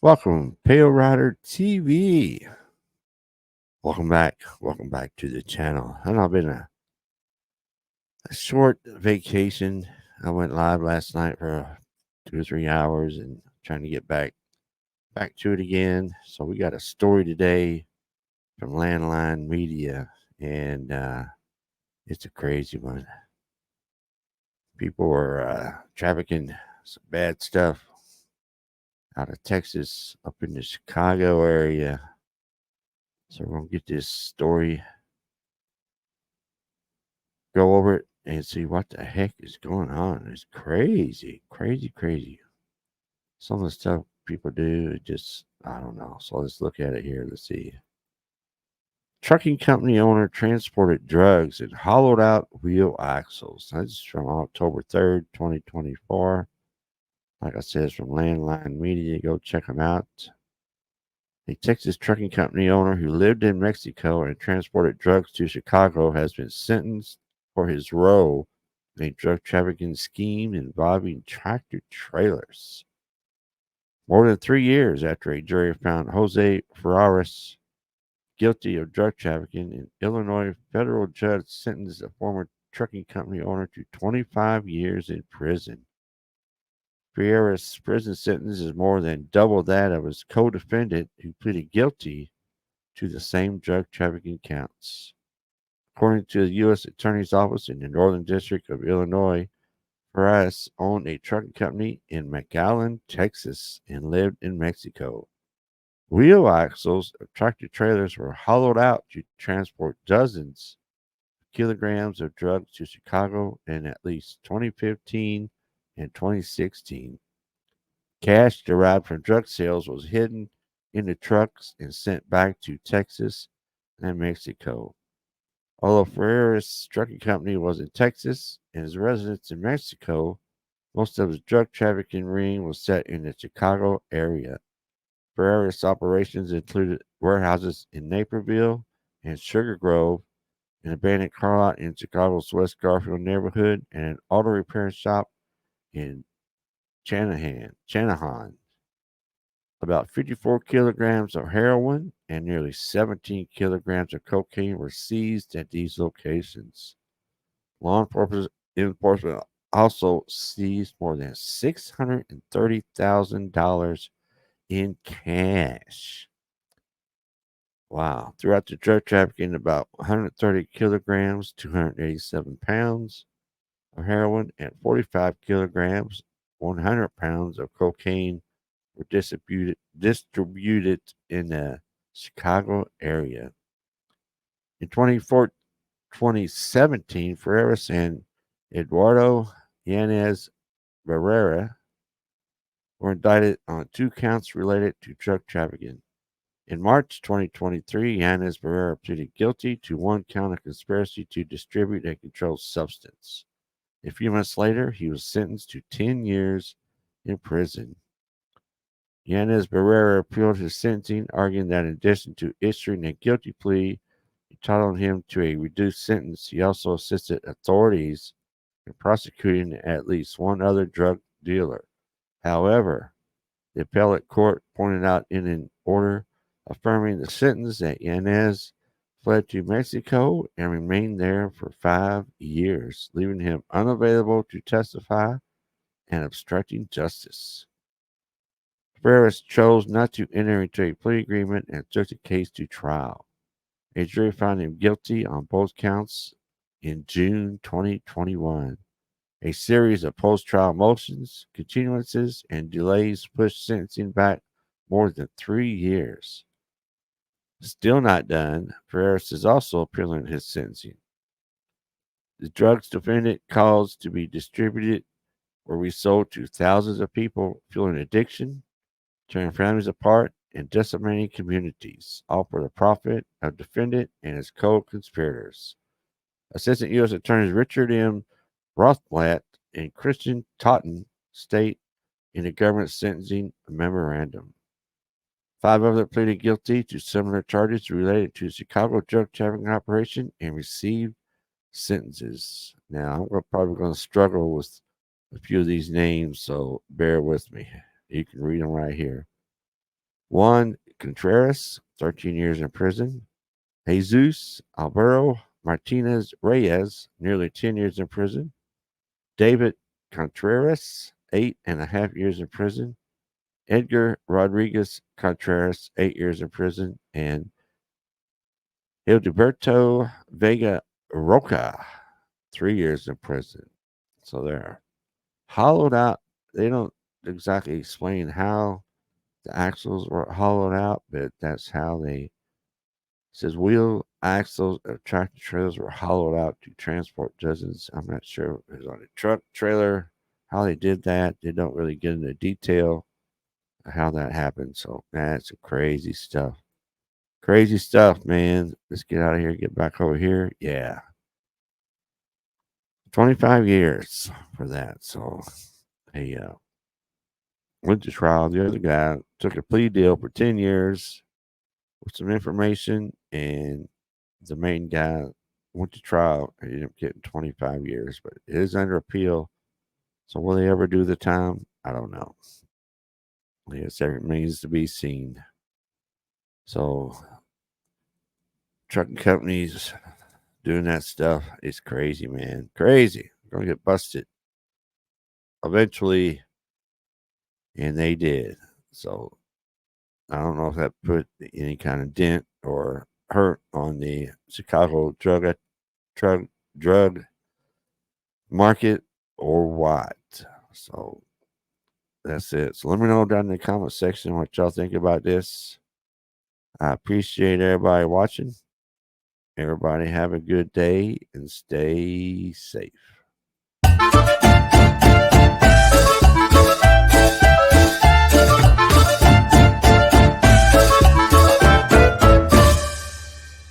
Welcome, PaleriderTV. Welcome back. Welcome back to the channel. I know I've been a short vacation. I went live last night for 2 or 3 hours and trying to get back to it again. So we got a story today from Landline Media, and it's a crazy one. People are trafficking some bad stuff out of Texas up in the Chicago area. So we're gonna get this story, go over it, and see what the heck is going on. It's crazy, crazy, crazy. Some of the stuff people do, I don't know. So let's look at it here. Let's see. Trucking company owner transported drugs and hollowed out wheel axles. That's from October 3rd, 2024. Like I said, it's from Landline Media. Go check them out. A Texas trucking company owner who lived in Mexico and transported drugs to Chicago has been sentenced for his role in a drug trafficking scheme involving tractor trailers. More than 3 years after a jury found Jose Ferraris guilty of drug trafficking, an Illinois federal judge sentenced a former trucking company owner to 25 years in prison. Ferraris' prison sentence is more than double that of his co-defendant who pleaded guilty to the same drug trafficking counts. According to the U.S. Attorney's Office in the Northern District of Illinois, Perez owned a trucking company in McAllen, Texas, and lived in Mexico. Wheel axles of tractor trailers were hollowed out to transport dozens of kilograms of drugs to Chicago in at least 2015 and 2016. Cash derived from drug sales was hidden in the trucks and sent back to Texas and Mexico. Although Ferreira's trucking company was in Texas and his residence in Mexico, most of his drug trafficking ring was set in the Chicago area. Ferreira's operations included warehouses in Naperville and Sugar Grove, an abandoned car lot in Chicago's West Garfield neighborhood, and an auto repair shop in Channahon. About 54 kilograms of heroin and nearly 17 kilograms of cocaine were seized at these locations. Law enforcement also seized more than $630,000 in cash. Wow. Throughout the drug trafficking, about 130 kilograms, 287 pounds of heroin, and 45 kilograms, 100 pounds of cocaine were distributed in the Chicago area. In 2017, Ferreras and Eduardo Yanez Barrera were indicted on 2 counts related to drug trafficking. In March 2023, Yanez Barrera pleaded guilty to 1 count of conspiracy to distribute a controlled substance. A few months later, he was sentenced to 10 years in prison. Yanez Barrera appealed his sentencing, arguing that in addition to issuing a guilty plea entitling him to a reduced sentence, he also assisted authorities in prosecuting at least one other drug dealer. However, the appellate court pointed out in an order affirming the sentence that Yanez fled to Mexico and remained there for 5 years, leaving him unavailable to testify and obstructing justice. Ferris chose not to enter into a plea agreement and took the case to trial. A jury found him guilty on both counts in June 2021. A series of post-trial motions, continuances, and delays pushed sentencing back more than 3 years. Still not done, Ferris is also appealing his sentencing. The drugs defendant caused to be distributed were resold to thousands of people feeling addiction, tearing families apart, and decimating communities, all for the profit of defendant and his co-conspirators. Assistant U.S. Attorneys Richard M. Rothblatt and Christian Totten state in the government sentencing memorandum. 5 others pleaded guilty to similar charges related to the Chicago drug trafficking operation and received sentences. Now, I'm probably going to struggle with a few of these names, so bear with me. You can read them right here. Juan Contreras, 13 years in prison. Jesus Alvaro Martinez Reyes, nearly 10 years in prison. David Contreras, 8.5 years in prison. Edgar Rodriguez Contreras, 8 years in prison. And Hildeberto Vega Roca, 3 years in prison. So they're hollowed out. They don't exactly explain how the axles were hollowed out, but that's how they says wheel axles of tractor trailers were hollowed out to transport dozens. I'm not sure if it was on a truck trailer, how they did that. They don't really get into detail of how that happened. So that's crazy stuff. Crazy stuff, man. Let's get out of here, get back over here. Yeah. 25 years for that. So they went to trial. The other guy took a plea deal for 10 years with some information, and the main guy went to trial and ended up getting 25 years, but it is under appeal. So will they ever do the time? I don't know. I guess that remains to be seen. So trucking companies doing that stuff is crazy, man. Crazy. Gonna get busted eventually, and they did. So I don't know if that put any kind of dent or hurt on the Chicago drug drug market or what. So that's it. So let me know down in the comment section what y'all think about this. I appreciate everybody watching. Everybody have a good day and stay safe.